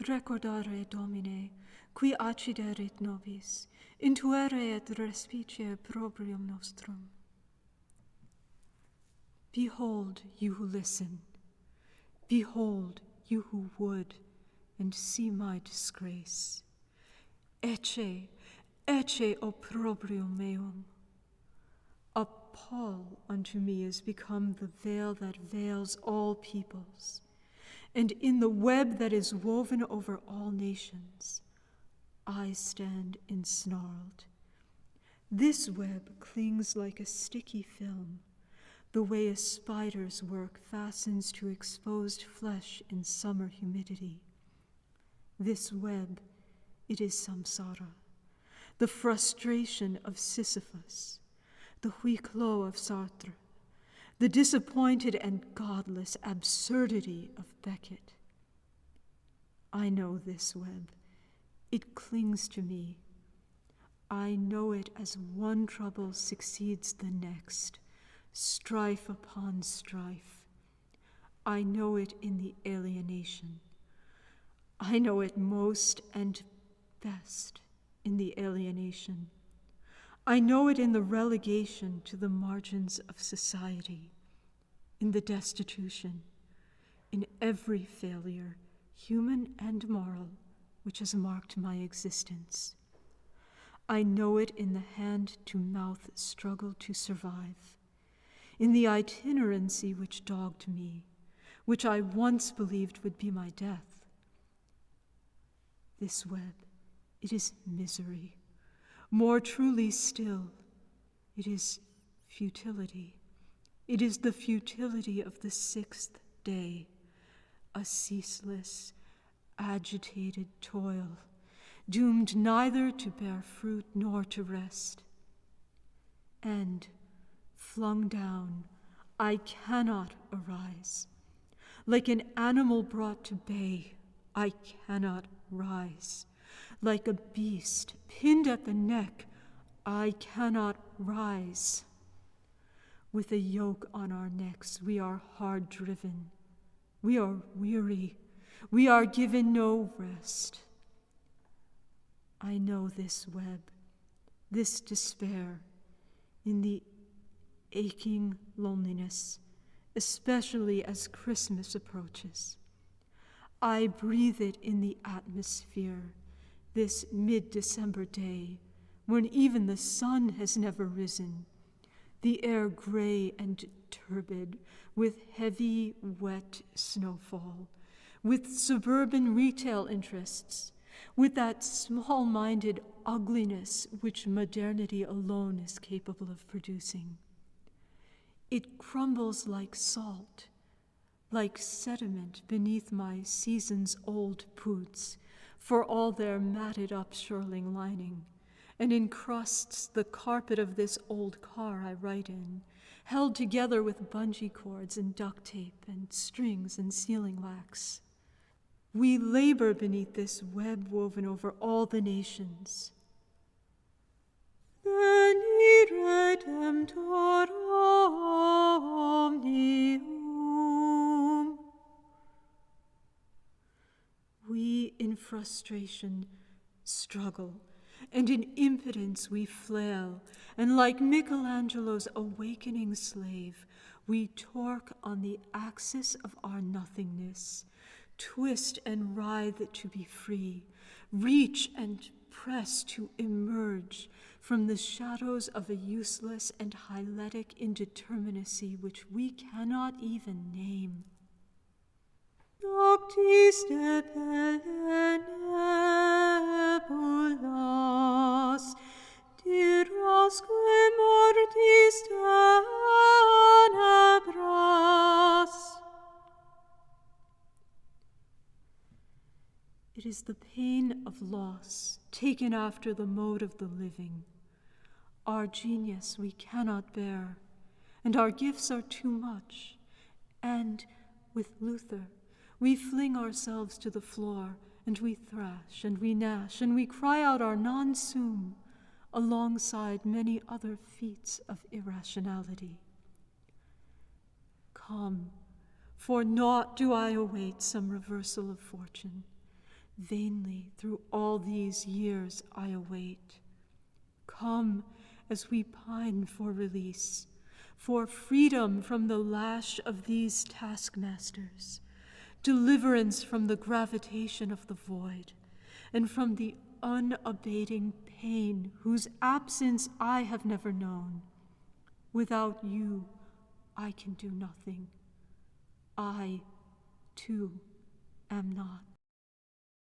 Recordare Domine, qui acciderit nobis, intuere et respice proprium nostrum. Behold, you who listen. Behold, you who would, and see my disgrace. Ecce opprobrium meum. A pall unto me is become the veil that veils all peoples, and in the web that is woven over all nations, I stand ensnarled. This web clings like a sticky film, the way a spider's work fastens to exposed flesh in summer humidity. This web, it is samsara, the frustration of Sisyphus, the huis clos of Sartre, the disappointed and godless absurdity of Beckett. I know this web. It clings to me. I know it as one trouble succeeds the next, strife upon strife. I know it in the alienation. I know it most and best in the alienation. I know it in the relegation to the margins of society, in the destitution, in every failure, human and moral, which has marked my existence. I know it in the hand-to-mouth struggle to survive, in the itinerancy which dogged me, which I once believed would be my death. This web, it is misery. More truly still, it is futility. It is the futility of the sixth day, a ceaseless, agitated toil, doomed neither to bear fruit nor to rest. And, flung down, I cannot arise. Like an animal brought to bay, I cannot rise. Like a beast pinned at the neck, I cannot rise. With a yoke on our necks, we are hard driven. We are weary. We are given no rest. I know this web, this despair, in the aching loneliness, especially as Christmas approaches. I breathe it in the atmosphere, this mid-December day, when even the sun has never risen, the air gray and turbid, with heavy, wet snowfall, with suburban retail interests, with that small-minded ugliness which modernity alone is capable of producing. It crumbles like salt, like sediment beneath my seasons-old boots, for all their matted-up shirling lining, and encrusts the carpet of this old car I write in, held together with bungee cords and duct tape and strings and sealing wax. We labor beneath this web woven over all the nations. Veni Redemptor omnium. We in frustration struggle, and in impotence we flail, and like Michelangelo's awakening slave, we torque on the axis of our nothingness, twist and writhe to be free, reach and press to emerge from the shadows of a useless and hyletic indeterminacy which we cannot even name. Noctis de pelle nebulas, dirasque mortis tenebras. It is the pain of loss, taken after the mode of the living. Our genius we cannot bear, and our gifts are too much. And, with Luther, we fling ourselves to the floor, and we thrash, and we gnash, and we cry out our non sum, alongside many other feats of irrationality. Come, for naught do I await some reversal of fortune. Vainly through all these years I await. Come as we pine for release, for freedom from the lash of these taskmasters, deliverance from the gravitation of the void, and from the unabating pain whose absence I have never known. Without you, I can do nothing. I, too, am not.